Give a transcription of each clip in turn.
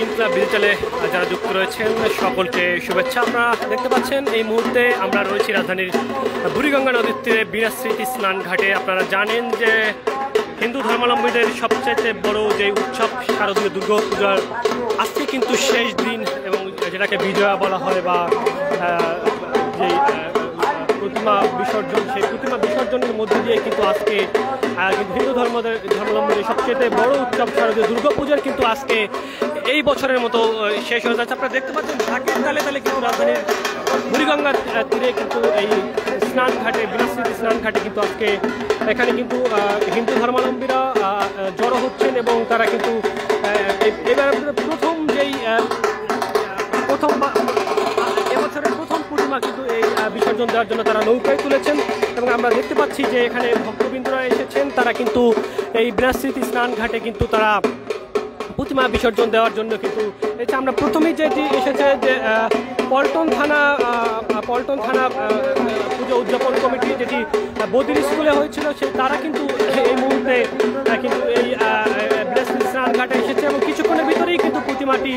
ইনকলাব ডিজিটালে যারা যুক্ত রয়েছেন সকলকে শুভেচ্ছা। আপনারা দেখতে পাচ্ছেন এই মুহূর্তে আমরা রয়েছি রাজধানীর বুড়িগঙ্গা নদীর তীরে বীরাস্মৃতি স্নান ঘাটে। আপনারা জানেন যে হিন্দু ধর্মাবলম্বীদের সবচাইতে বড় যে উৎসব শারদীয় দুর্গাপূজার আজকে কিন্তু শেষ দিন, এবং যেটাকে বিজয়া বলা হয় বা যেই প্রতিমা বিসর্জন, সেই প্রতিমা বিসর্জনের মধ্যে দিয়ে কিন্তু আজকে কিন্তু হিন্দু ধর্মাবলম্বীদের সবচেয়ে বড় উৎসব শারদীয় দুর্গাপূজার কিন্তু আজকে এই বছরের মতো শেষ হয়ে যাচ্ছে। আপনারা দেখতে পাচ্ছেন ঢাকের তালে তালে কিন্তু রাজধানীর বুড়িগঙ্গার তীরে কিন্তু এই স্নান ঘাটে, বীরাস্মৃতি স্নান ঘাটে কিন্তু আজকে এখানে কিন্তু হিন্দু ধর্মাবলম্বীরা জড়ো হচ্ছেন, এবং তারা কিন্তু এবার প্রথম যেই এবছরের প্রথম পূর্ণিমা কিন্তু এই বিসর্জন দেওয়ার জন্য তারা নৌকায় তুলেছেন, এবং আমরা দেখতে পাচ্ছি যে এখানে ভক্তবৃন্দরা এসেছেন, তারা কিন্তু এই বীরাস্মৃতি স্নান ঘাটে কিন্তু তারা প্রতিমা বিসর্জন দেওয়ার জন্য কিন্তু আমরা প্রথমেই যেটি এসেছে যে পল্টন থানা পুজো উদযাপন কমিটি যেটি বদির স্কুলে হয়েছিল, সেই তারা কিন্তু এই মুহূর্তে কিন্তু এই বীরাস্মৃতি স্নান ঘাটে এসেছে, এবং কিছুক্ষণের ভিতরেই কিন্তু প্রতিমাটি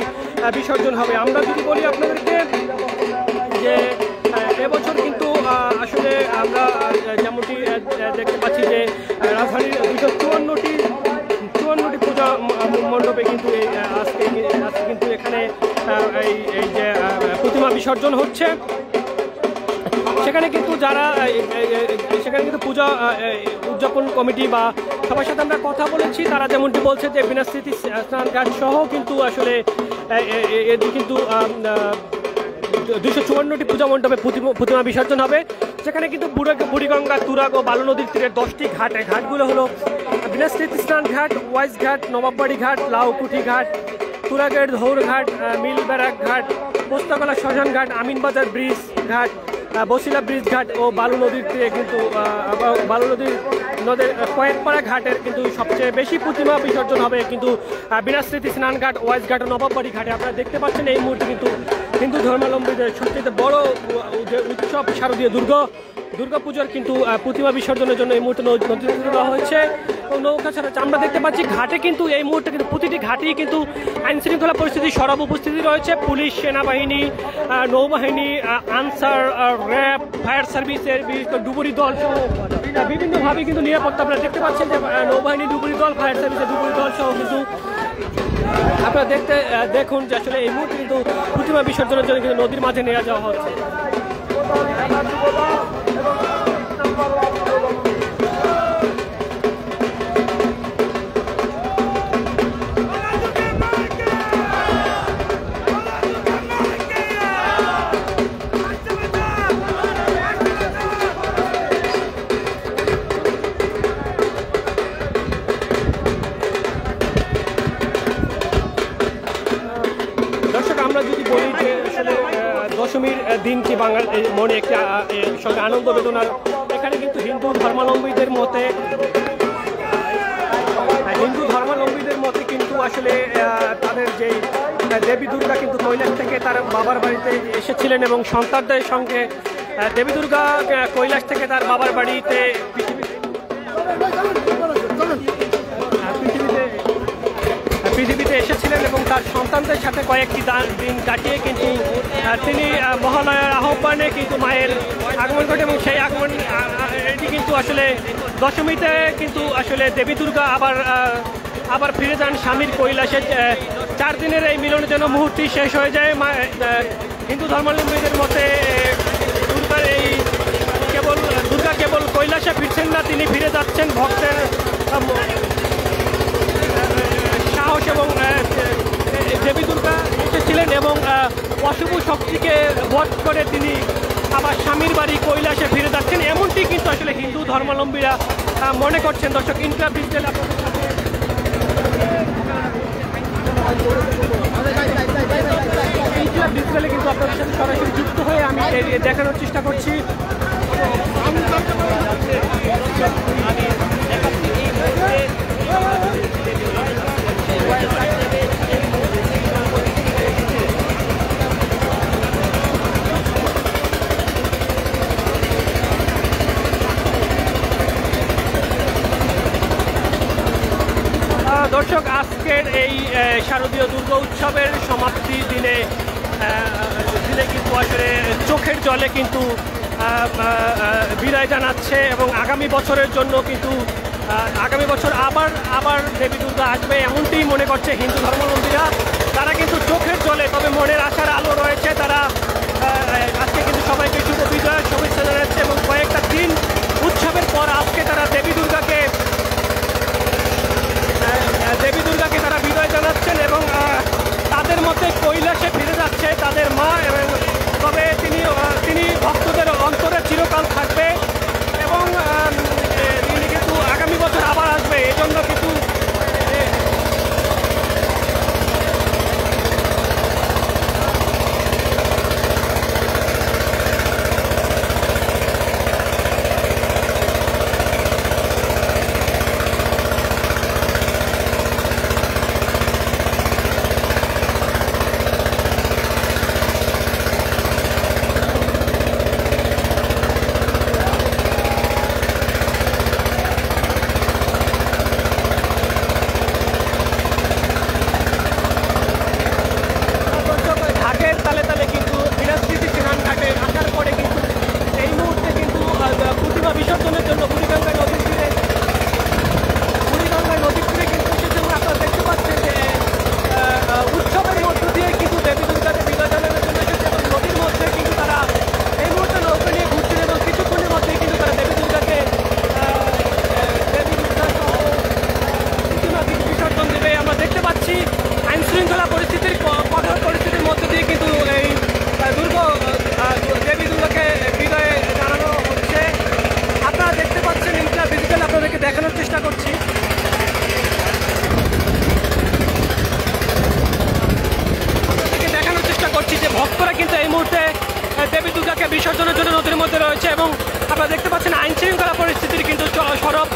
বিসর্জন হবে। আমরা যদি বলি আপনাদেরকে যে এবছর কিন্তু আসলে আমরা যেমনটি দেখতে পাচ্ছি যে রাজধানীর 254টি পূজা মণ্ডপে কিন্তু আজকে কিন্তু এখানে এই যে প্রতিমা বিসর্জন হচ্ছে, সেখানে কিন্তু যারা সেখানে কিন্তু পূজা উদযাপন কমিটি বা সবার সাথে আমরা কথা বলেছি, তারা যেমনটি বলছে যে বীরাস্মৃতি স্নান ঘাট সহ কিন্তু আসলে এটি কিন্তু 254টি পূজা মণ্ডপে প্রতিমা বিসর্জন হবে। সেখানে কিন্তু বুড়িগঙ্গা, তুরাগ ও বালু নদীর তীরের 10টি ঘাটগুলো হলো বীরাস্মৃতি স্নান ঘাট, ওয়াইজ ঘাট, নবাববাড়ি ঘাট, লাউকুঠি ঘাট, তুরাগের ধৌর ঘাট, মিল ব্যারাক ঘাট, পোস্তকলা শ্মশান ঘাট, আমিনবাজার ব্রিজ ঘাট, বসিলা ব্রিজ ঘাট ও বালু নদীর তীরে কিন্তু বালু নদীর কয়েকপাড়া ঘাটের কিন্তু সবচেয়ে বেশি প্রতিমা বিসর্জন হবে কিন্তু বীরাস্মৃতি স্নান ঘাট, ওয়াইজ ঘাট ও নবাববাড়ি ঘাটে। আপনারা দেখতে পাচ্ছেন এই মুহূর্তে কিন্তু হিন্দু ধর্মাবলম্বীদের সবচেয়ে বড় যে উৎসব শারদীয় দুর্গাপূজার কিন্তু প্রতিমা বিসর্জনের জন্য এই মুহূর্তে নদী দেওয়া হয়েছে, এবং নৌকা ছাড়া আমরা দেখতে পাচ্ছি ঘাটে কিন্তু এই মুহূর্তে কিন্তু প্রতিটি ঘাটেই কিন্তু আইন শৃঙ্খলা পরিস্থিতি সরব উপস্থিতি রয়েছে। পুলিশ, সেনাবাহিনী, নৌবাহিনী, আনসার, র্যাব, ফায়ার সার্ভিসের ডুবুরি দল সহ বিভিন্নভাবে কিন্তু নিরাপত্তা আপনারা দেখতে পাচ্ছেন যে নৌবাহিনী ডুবুরি দল, ফায়ার সার্ভিসের ডুবুরি দল সহ কিন্তু আপনারা দেখুন যে আসলে এই মুহূর্তে কিন্তু প্রতিমা বিসর্জনের জন্য কিন্তু নদীর মাঝে নিয়ে যাওয়া হচ্ছে। দর্শক, আমরা যদি বলি যে আসলে দশমীর দিনটি বাঙাল মনে একটি সঙ্গে আনন্দ বেদনার, এখানে কিন্তু হিন্দু ধর্মাবলম্বীদের মতে কিন্তু আসলে তাদের যেই দেবী দুর্গা কিন্তু কৈলাস থেকে তার বাবার বাড়িতে এসেছিলেন, এবং সন্তানদের সঙ্গে দেবী দুর্গা কৈলাস থেকে তার বাবার বাড়িতে পৃথিবীতে এসেছিলেন, এবং তার সন্তানদের সাথে কয়েকটি দিন কাটিয়ে কিন্তু তিনি মহালয়ার আহ্বানে কিন্তু মায়ের আগমন ঘটে, এবং সেই আগমন এটি কিন্তু আসলে দশমীতে কিন্তু আসলে দেবী দুর্গা আবার ফিরে যান স্বামীর কৈলাসে। 4 দিনের এই মিলনের জন্য মুহূর্তই শেষ হয়ে যায়। হিন্দু ধর্মাবলম্বীদের মতে দুর্গা কেবল কৈলাসে ফিরছেন না, তিনি ফিরে যাচ্ছেন ভক্তের সাহস, এবং দেবী দুর্গা এসেছিলেন এবং অশুভ শক্তিকে বধ করে তিনি আবার স্বামীর বাড়ি কৈলাসে ফিরে যাচ্ছেন, এমনটি কিন্তু আসলে হিন্দু ধর্মাবলম্বীরা মনে করছেন। দর্শক, ইনকলাব ডিজিটাল ডিজিটালে কিন্তু আপনাদের সাথে সরাসরি যুক্ত হয়ে আমি দেখানোর চেষ্টা করছি। দর্শক, আজ আজকের এই শারদীয় দুর্গা উৎসবের সমাপ্তি দিনে কিন্তু আসলে চোখের জলে কিন্তু বিদায় জানাচ্ছে এবং আগামী বছরের জন্য কিন্তু আগামী বছর আবার দেবী দুর্গা আসবে এমনটি মনে করছে হিন্দু ধর্মাবলম্বীরা। তারা কিন্তু চোখের জলে, তবে মনের আশার আলো রয়েছে। তারা আজকে কিন্তু সবাইকে শুভ বিজয়ের শুভেচ্ছা জানাচ্ছে এবং কয়েকটা দিন উৎসবের পর আজকে তারা দেবী দুর্গাকে তারা বিদায় জানাচ্ছেন এবং তাদের মধ্যে কৈলাসে ফিরে যাচ্ছে তাদের মা। এবং তবে তিনি ভক্তদের অন্তরে চিরকাল থাকবে এবং তিনি কিন্তু আগামী বছর আবার আসবে। এই জন্য কিন্তু বিসর্জনের জন্য নদীর মধ্যে রয়েছে এবং আপনারা দেখতে পাচ্ছেন আইন শৃঙ্খলা পরিস্থিতির কিন্তু সরব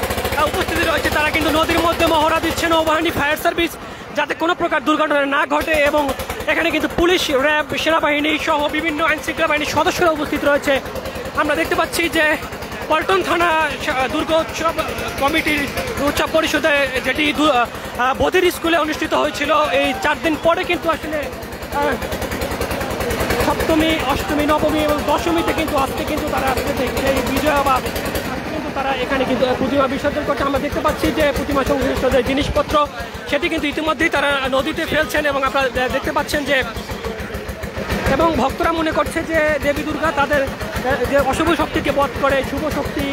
উপস্থিতি রয়েছে। তারা কিন্তু নদীর মধ্যে মহড়া দিচ্ছে নৌবাহিনী, ফায়ার সার্ভিস, যাতে কোনো প্রকার দুর্ঘটনা না ঘটে। এবং এখানে কিন্তু পুলিশ, র্যাব, সেনাবাহিনী সহ বিভিন্ন আইন শৃঙ্খলা বাহিনীর সদস্যরা উপস্থিত রয়েছে। আমরা দেখতে পাচ্ছি যে পল্টন থানা দুর্গোৎসব কমিটির উৎসব পরিষদে যেটি বধির স্কুলে অনুষ্ঠিত হয়েছিল, এই 4 দিন পরে কিন্তু আসলে সপ্তমী, অষ্টমী, নবমী এবং দশমীতে কিন্তু আজকে কিন্তু তারা এই বিজয়া বা কিন্তু তারা এখানে কিন্তু প্রতিমা বিসর্জন করছে। আমরা দেখতে পাচ্ছি যে প্রতিমা সংশ্লিষ্ট যে জিনিসপত্র সেটি কিন্তু ইতিমধ্যেই তারা নদীতে ফেলছেন এবং আপনারা দেখতে পাচ্ছেন যে এবং ভক্তরা মনে করছে যে দেবী দুর্গা তাদের যে অশুভ শক্তিকে বধ করে শুভ শক্তি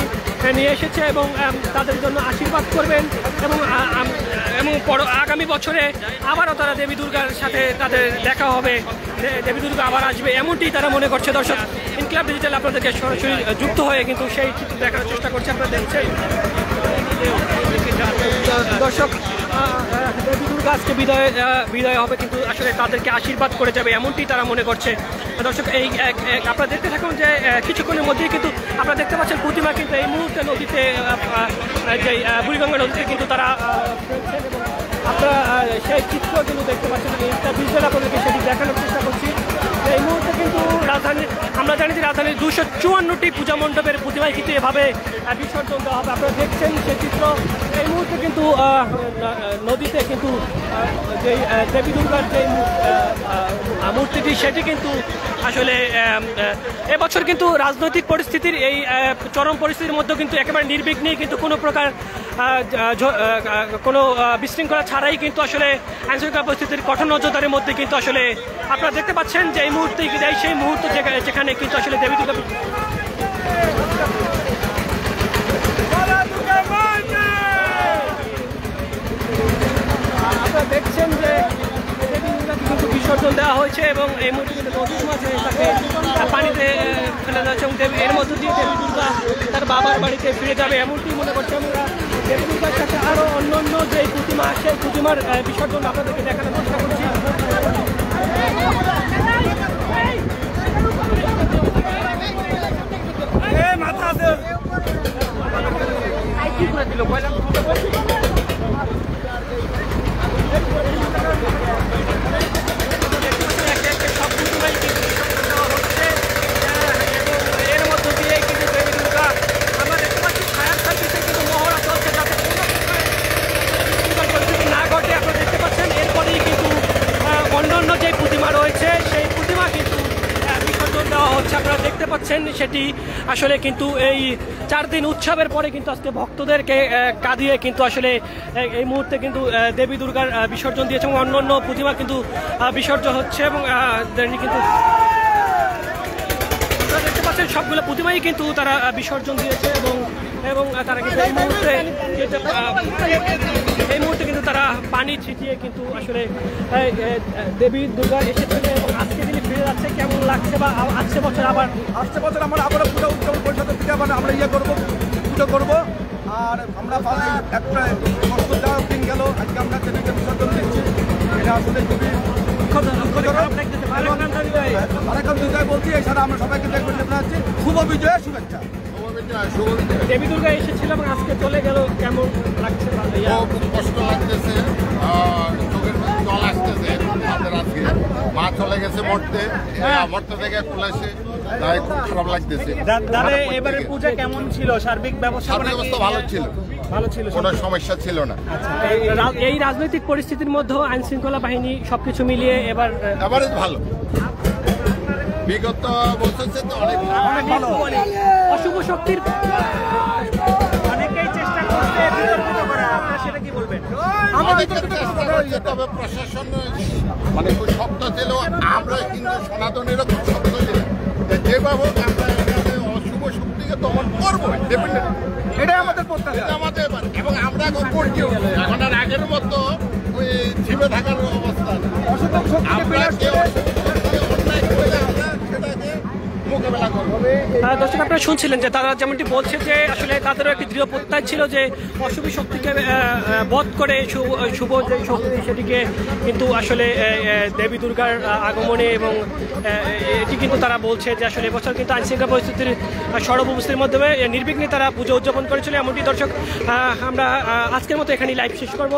নিয়ে এসেছে এবং তাদের জন্য আশীর্বাদ করবেন এবং আগামী বছরে আবারও তারা দেবী দুর্গার সাথে তাদের দেখা হবে, দেবী দুর্গা আবার আসবে এমনটি তারা মনে করছে। দর্শক, ইনকিলাব ডিজিটাল আপনাদেরকে সরাসরি যুক্ত হয়ে কিন্তু সেই চিত্র দেখানোর চেষ্টা করছে। আপনারা দেখছেন দর্শক, দেবী দুর্গা আজকে বিদায় হবে কিন্তু আসলে তাদেরকে আশীর্বাদ করে যাবে এমনটি তারা মনে করছে। দর্শক, এই আপনারা দেখতে থাকুন যে কিছুক্ষণের মধ্যেই কিন্তু আপনারা দেখতে পাচ্ছেন প্রতিমা কিন্তু এই মুহূর্তে নদীতে, যে বুড়িগঙ্গা নদীতে কিন্তু তারা আপনারা সেই চিত্র কিন্তু দেখতে পাচ্ছেন। ভিজুয়াল আপনাদেরকে সেটি দেখানোর চেষ্টা করছি। এই মুহূর্তে কিন্তু আমরা জানি যে রাজধানীর 254টি পূজা মণ্ডপের প্রতিমায় কিন্তু এভাবে বিসর্জন দেওয়া হবে। আপনারা দেখছেন সেই চিত্র। এই মুহূর্তে কিন্তু নদীতে কিন্তু যে দেবী দুর্গার যে মূর্তিটি সেটি কিন্তু আসলে এবছর কিন্তু রাজনৈতিক পরিস্থিতির এই চরম পরিস্থিতির মধ্যে কিন্তু একেবারে নির্বিঘ্নে কিন্তু কোনো প্রকার কোনো বিশৃঙ্খলা ছাড়াই কিন্তু আসলে আইনশৃঙ্খলা পরিস্থিতির কঠোর নজরদারির মধ্যে কিন্তু আসলে আপনারা দেখতে পাচ্ছেন যে এই মুহূর্তে সেই মুহূর্তে যেখানে কিন্তু আসলে দেবী দুর্গা আপনারা দেখছেন যে দেবী দুর্গাকে কিন্তু বিসর্জন দেওয়া হয়েছে এবং এই মুহূর্তে কিন্তু নদীর মাঝে তাকে পানিতে ফেলে যাচ্ছে এবং এর মধ্য দিয়ে দেবী দুর্গা তার বাবার বাড়িতে ফিরে যাবে এমনটি মনে করছে। আমরা দেবী দুর্গার সাথে আরও অন্য যে প্রতিমা সেই প্রতিমার বিসর্জন আপনাদেরকে দেখানোর চেষ্টা করছি। এর মধ্য দিয়ে কিন্তু দেবী দুর্গা আমরা দেখতে পাচ্ছি ফায়ার সার্ভিসের কিন্তু মহড়া চলছে যাতে কোনো পরিস্থিতি না ঘটে। আপনারা দেখতে পাচ্ছেন সেটি আসলে কিন্তু এই 4 দিন উৎসবের পরে কিন্তু আজকে ভক্তদেরকে কাঁদিয়ে কিন্তু আসলে এই মুহূর্তে কিন্তু দেবী দুর্গার বিসর্জন দিয়েছে এবং অন্যান্য প্রতিমা কিন্তু বিসর্জন হচ্ছে এবং কিন্তু দেখতে পাচ্ছেন সবগুলো প্রতিমাই কিন্তু তারা বিসর্জন দিয়েছে এবং তারা কিন্তু এই মুহূর্তে কিন্তু তারা পানি ছিটিয়ে কিন্তু আসলে দেবী দুর্গা এসেছে এবং আজকে তিনি ফিরে যাচ্ছে কেমন লাগছে বা আসছে বছর আমরা আবারও পুজো উৎসব পরিষদের থেকে আমরা করবো পুজো করবো আর আমরা একটা কষ্ট দেওয়ার দিন গেল আজকে আমরা দেবীকে বিসর্জন দিচ্ছি এটা আসলে খুবই বলছি এছাড়া আমরা সবাইকে জানাচ্ছি শুভ বিজয়ের শুভেচ্ছা। দেবী দুর্গা এসেছিল এবং আজকে চলে গেল কেমন লাগছে? খুব কষ্ট লাগতেছে, চোখের মধ্যে জল আসতেছে। আমাদের আজকে মা চলে গেছে মরতে থেকে খুলেছে, তাই খুব খারাপ লাগতেছে। দাদা এবারে পূজা কেমন ছিল? সার্বিক ব্যবস্থা ভালো ছিল, কোনো সমস্যা ছিল না। এই রাজনৈতিক পরিস্থিতির মধ্যেও আইন শৃঙ্খলা বাহিনী সবকিছু মিলিয়ে এবারে ভালো, বিগত বছর তো অনেক ভালো। অশুভ শক্তির অনেকেই চেষ্টা করছে বিতর্কিত করা, আপনারা সেটা কি বলবেন? তবে প্রশাসন মানে খুব শক্ত ছিল, আমরা কিন্তু সনাতনেরও খুব শক্ত ছিল, যেভাবে আমরা অশুভ শক্তিকে দমন করবো, এটাই আমাদের প্রত্যাশা, আমাদের এবং আমরা করছিও। এখন আর আগের মতো ওই ঝিমে থাকার অবস্থা দর্শক আপনারা শুনছিলেন যে তারা যেমনটি বলছে যে আসলে তাদেরও একটি দৃঢ় প্রত্যয় ছিল যে অশুভ শক্তিকে বধ করে শুভ যে শক্তি সেটিকে কিন্তু আসলে দেবী দুর্গার আগমনে এবং এটি কিন্তু তারা বলছে যে আসলে এবছর কিন্তু আইনশৃঙ্খলা পরিস্থিতির সরব অবস্থার মাধ্যমে নির্বিঘ্নে তারা পুজো উদযাপন করেছিল। এমনটি দর্শক আমরা আজকের মতো এখানেই লাইভ শেষ করবো।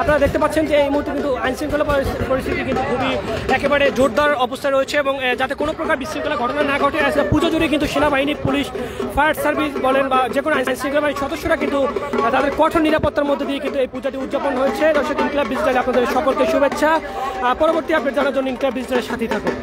আপনারা দেখতে পাচ্ছেন যে এই মুহূর্তে কিন্তু আইনশৃঙ্খলা পরিস্থিতি কিন্তু খুবই একেবারে জোরদার অবস্থায় রয়েছে এবং যাতে কোনো প্রকার বিশৃঙ্খলা ঘটনা না ঘটে পুজো জুড়ে কিন্তু সেনাবাহিনী, পুলিশ, ফায়ার সার্ভিস বলেন বা যে কোনো আইনশৃঙ্খলা বাহিনীর সদস্যরা কিন্তু তাদের কঠোর নিরাপত্তার মধ্যে দিয়ে কিন্তু এই পূজাটি উদযাপন হয়েছে। দর্শক ইনকিলাব ডিজিটাল আপনাদের সকলকে শুভেচ্ছা। পরবর্তী আপডেট জানার জন্য ইনকিলাব ডিজিটালের সাথেই থাকুন।